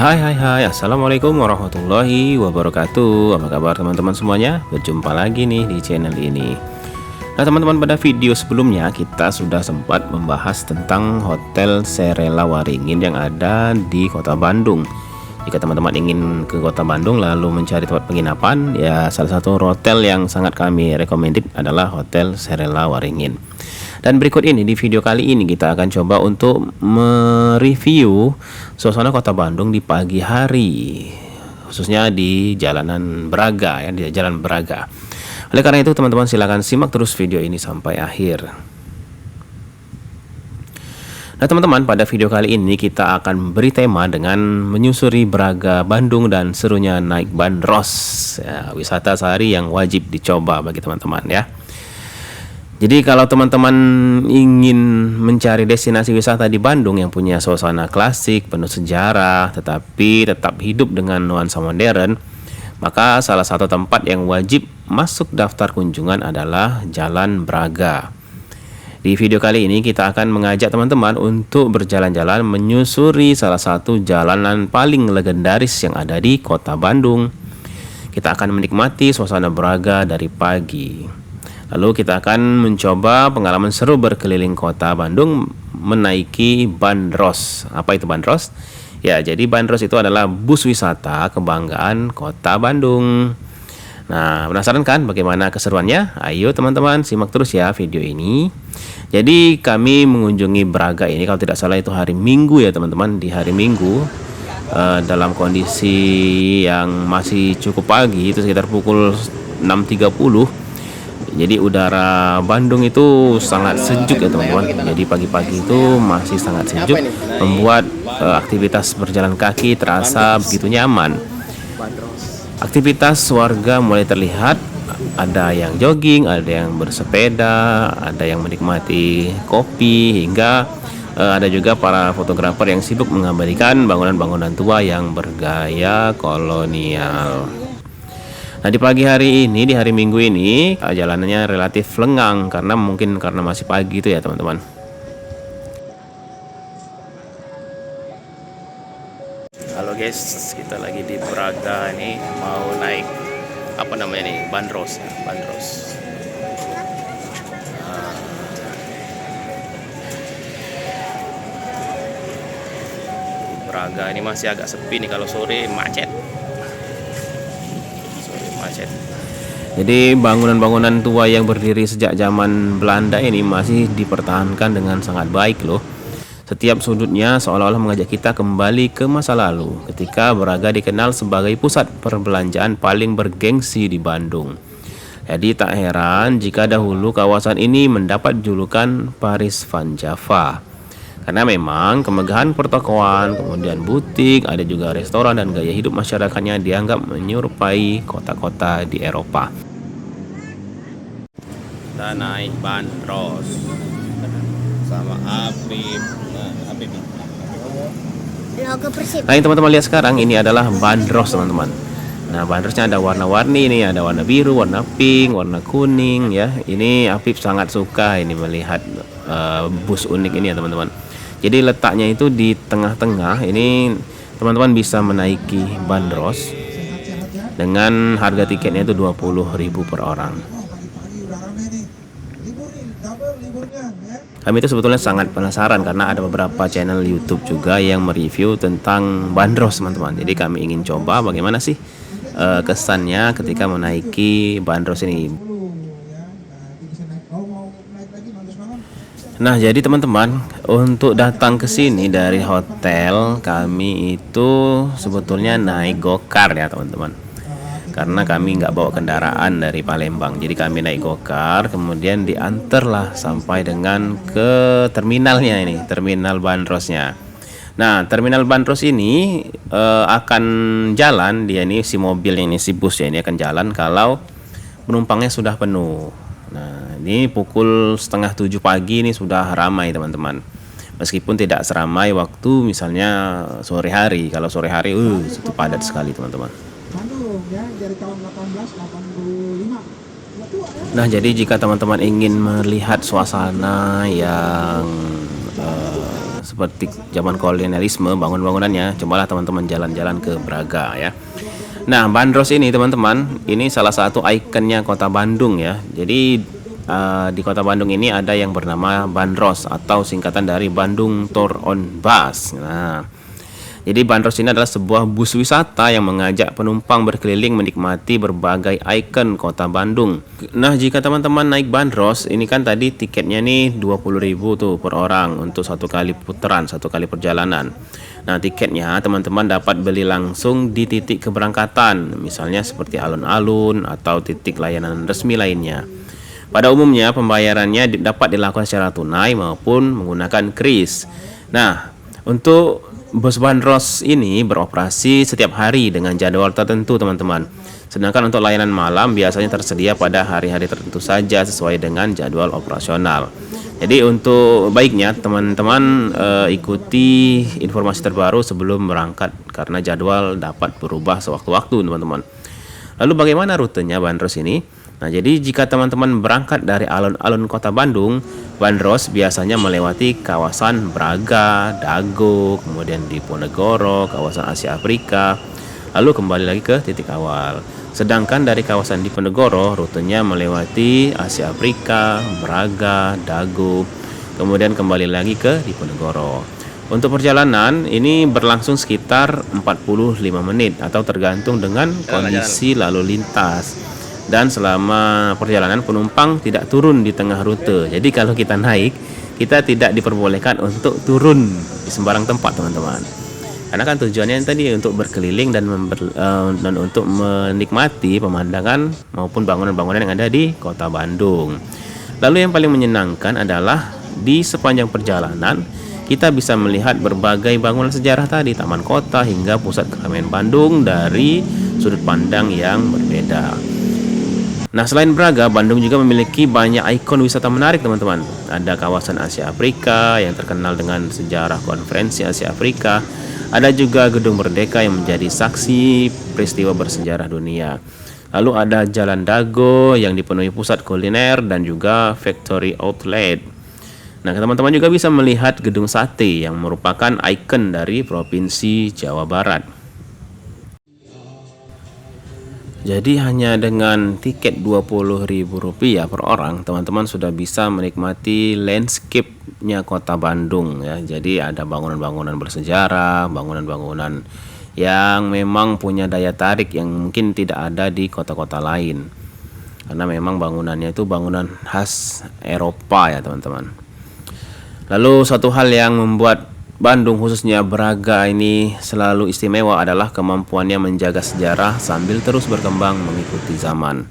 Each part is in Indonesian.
Hai, assalamualaikum warahmatullahi wabarakatuh. Apa kabar teman-teman semuanya? Berjumpa lagi nih di channel ini. Nah teman-teman, pada video sebelumnya kita sudah sempat membahas tentang Hotel Serela Waringin yang ada di Kota Bandung. Jika teman-teman ingin ke Kota Bandung lalu mencari tempat penginapan, ya salah satu hotel yang sangat kami recommended adalah Hotel Serela Waringin. Dan berikut ini di video kali ini kita akan coba untuk mereview suasana Kota Bandung di pagi hari, khususnya di Jalanan Braga ya, di Jalan Braga. Oleh karena itu teman-teman silakan simak terus video ini sampai akhir. Nah teman-teman, pada video kali ini kita akan beri tema dengan menyusuri Braga Bandung dan serunya naik bandros ya, wisata sehari yang wajib dicoba bagi teman-teman ya. Jadi kalau teman-teman ingin mencari destinasi wisata di Bandung yang punya suasana klasik, penuh sejarah, tetapi tetap hidup dengan nuansa modern, maka salah satu tempat yang wajib masuk daftar kunjungan adalah Jalan Braga. Di video kali ini kita akan mengajak teman-teman untuk berjalan-jalan menyusuri salah satu jalanan paling legendaris yang ada di Kota Bandung. Kita akan menikmati suasana Braga dari pagi. Lalu kita akan mencoba pengalaman seru berkeliling Kota Bandung menaiki bandros. Apa itu bandros? Ya, jadi bandros itu adalah bus wisata kebanggaan Kota Bandung. Nah, penasaran kan bagaimana keseruannya? Ayo teman-teman simak terus ya video ini. Jadi kami mengunjungi Braga ini kalau tidak salah itu hari Minggu ya teman-teman. Di hari Minggu dalam kondisi yang masih cukup pagi, itu sekitar pukul 6.30. Jadi udara Bandung itu sangat sejuk ya teman-teman. Jadi pagi-pagi itu masih sangat sejuk, membuat aktivitas berjalan kaki terasa begitu nyaman. Aktivitas warga mulai terlihat, ada yang jogging, ada yang bersepeda, ada yang menikmati kopi, hingga ada juga para fotografer yang sibuk mengabadikan bangunan-bangunan tua yang bergaya kolonial. Nah di pagi hari ini, di hari Minggu ini jalanannya relatif lengang karena masih pagi itu ya teman-teman. Halo guys, kita lagi di Braga nih, mau naik apa namanya nih, bandros ya, bandros. Braga ini masih agak sepi nih, kalau sore macet. Jadi bangunan-bangunan tua yang berdiri sejak zaman Belanda ini masih dipertahankan dengan sangat baik loh. Setiap sudutnya seolah-olah mengajak kita kembali ke masa lalu ketika Braga dikenal sebagai pusat perbelanjaan paling bergengsi di Bandung. Jadi tak heran jika dahulu kawasan ini mendapat julukan Paris Van Java. Karena memang kemegahan pertokoan, kemudian butik, ada juga restoran dan gaya hidup masyarakatnya dianggap menyerupai kota-kota di Eropa. Kita naik bandros sama Apip. Nah ini teman-teman lihat sekarang, ini adalah bandros teman-teman. Nah bandrosnya ada warna-warni, ini ada warna biru, warna pink, warna kuning ya. Ini Apip sangat suka ini melihat bus unik ini ya teman-teman. Jadi letaknya itu di tengah-tengah. Ini teman-teman bisa menaiki bandros dengan harga tiketnya itu 20.000 per orang. Kami itu sebetulnya sangat penasaran karena ada beberapa channel YouTube juga yang mereview tentang bandros teman-teman. Jadi kami ingin coba bagaimana sih kesannya ketika menaiki bandros ini. Nah, jadi teman-teman, untuk datang ke sini dari hotel kami itu sebetulnya naik gokar ya, teman-teman. karena kami nggak bawa kendaraan dari Palembang. Jadi kami naik gokar, kemudian diantarlah sampai dengan ke terminalnya ini, terminal Bandrosnya. Nah, terminal Bandros ini akan jalan, dia ini si mobil ini, si bus ya ini akan jalan kalau penumpangnya sudah penuh. Nah, ini pukul setengah 7 pagi ini sudah ramai teman-teman. Meskipun tidak seramai waktu misalnya sore hari. Kalau sore hari, itu padat sekali teman-teman. Nah, jadi jika teman-teman ingin melihat suasana yang seperti zaman kolonialisme, bangunan-bangunannya, cobalah teman-teman jalan-jalan ke Braga ya. Nah, Bandros ini teman-teman, ini salah satu ikonnya kota Bandung ya. Jadi di kota Bandung ini ada yang bernama Bandros atau singkatan dari Bandung Tour on Bus. Nah, jadi Bandros ini adalah sebuah bus wisata yang mengajak penumpang berkeliling menikmati berbagai ikon kota Bandung. Nah, jika teman-teman naik Bandros, ini kan tadi tiketnya nih 20.000 tuh per orang untuk satu kali putaran, satu kali perjalanan. Nah, tiketnya teman-teman dapat beli langsung di titik keberangkatan, misalnya seperti alun-alun atau titik layanan resmi lainnya. Pada umumnya pembayarannya dapat dilakukan secara tunai maupun menggunakan kris. Nah, untuk bus Bandros ini beroperasi setiap hari dengan jadwal tertentu teman-teman. Sedangkan untuk layanan malam biasanya tersedia pada hari-hari tertentu saja sesuai dengan jadwal operasional. Jadi untuk baiknya teman-teman ikuti informasi terbaru sebelum berangkat karena jadwal dapat berubah sewaktu-waktu teman-teman. Lalu bagaimana rutenya Bandros ini? Nah, jadi jika teman-teman berangkat dari alun-alun kota Bandung, Bandros biasanya melewati kawasan Braga, Dago, kemudian Diponegoro, kawasan Asia Afrika, lalu kembali lagi ke titik awal. Sedangkan dari kawasan Diponegoro, rutenya melewati Asia Afrika, Braga, Dago, kemudian kembali lagi ke Diponegoro. Untuk perjalanan ini berlangsung sekitar 45 menit atau tergantung dengan kondisi lalu lintas. Dan selama perjalanan penumpang tidak turun di tengah rute. Jadi kalau kita naik, kita tidak diperbolehkan untuk turun di sembarang tempat teman-teman. Karena kan tujuannya tadi untuk berkeliling dan untuk menikmati pemandangan maupun bangunan-bangunan yang ada di kota Bandung. Lalu yang paling menyenangkan adalah di sepanjang perjalanan kita bisa melihat berbagai bangunan sejarah tadi, taman kota hingga pusat keramaian Bandung dari sudut pandang yang berbeda. Nah, selain Braga, Bandung juga memiliki banyak ikon wisata menarik teman-teman. Ada kawasan Asia Afrika yang terkenal dengan sejarah konferensi Asia Afrika. Ada juga Gedung Merdeka yang menjadi saksi peristiwa bersejarah dunia. Lalu ada Jalan Dago yang dipenuhi pusat kuliner dan juga factory outlet. Nah, teman-teman juga bisa melihat Gedung Sate yang merupakan ikon dari Provinsi Jawa Barat. Jadi hanya dengan tiket Rp20.000 per orang, teman-teman sudah bisa menikmati landscape-nya kota Bandung ya. Jadi ada bangunan-bangunan bersejarah, bangunan-bangunan yang memang punya daya tarik yang mungkin tidak ada di kota-kota lain. Karena memang bangunannya itu bangunan khas Eropa ya teman-teman. Lalu satu hal yang membuat Bandung khususnya Braga ini selalu istimewa adalah kemampuannya menjaga sejarah sambil terus berkembang mengikuti zaman.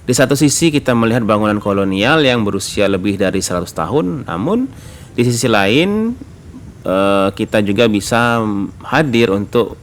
Di satu sisi kita melihat bangunan kolonial yang berusia lebih dari 100 tahun, namun di sisi lain kita juga bisa hadir untuk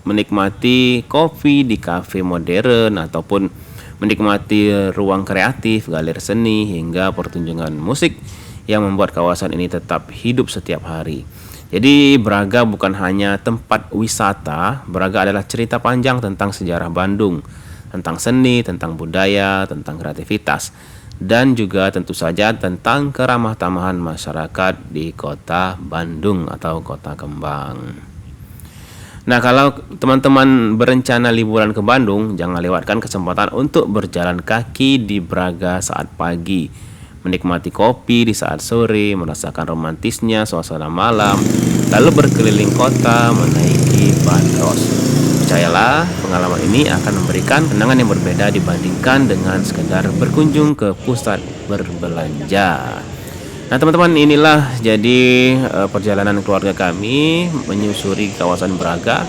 menikmati kopi di kafe modern ataupun menikmati ruang kreatif, galeri seni hingga pertunjukan musik yang membuat kawasan ini tetap hidup setiap hari. Jadi Braga bukan hanya tempat wisata, Braga adalah cerita panjang tentang sejarah Bandung, tentang seni, tentang budaya, tentang kreativitas, dan juga tentu saja tentang keramah tamahan masyarakat di kota Bandung atau kota kembang. Nah, kalau teman-teman berencana liburan ke Bandung, jangan lewatkan kesempatan untuk berjalan kaki di Braga saat pagi, menikmati kopi di saat sore, merasakan romantisnya suasana malam, lalu berkeliling kota menaiki Bandros. Percayalah, pengalaman ini akan memberikan kenangan yang berbeda dibandingkan dengan sekedar berkunjung ke pusat berbelanja. Nah teman-teman, inilah jadi perjalanan keluarga kami menyusuri kawasan Braga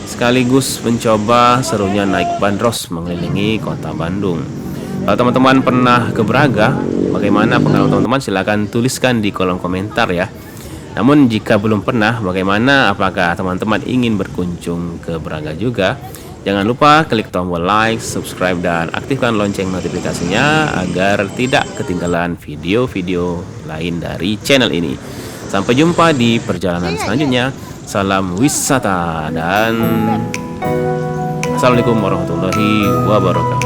sekaligus mencoba serunya naik bandros mengelilingi kota Bandung. Kalau teman-teman pernah ke Braga, bagaimana pengalaman teman-teman? Silahkan tuliskan di kolom komentar ya. Namun jika belum pernah, bagaimana? Apakah teman-teman ingin berkunjung ke Braga juga? Jangan lupa klik tombol like, subscribe, dan aktifkan lonceng notifikasinya agar tidak ketinggalan video-video lain dari channel ini. Sampai jumpa di perjalanan selanjutnya. Salam wisata dan Assalamualaikum warahmatullahi wabarakatuh.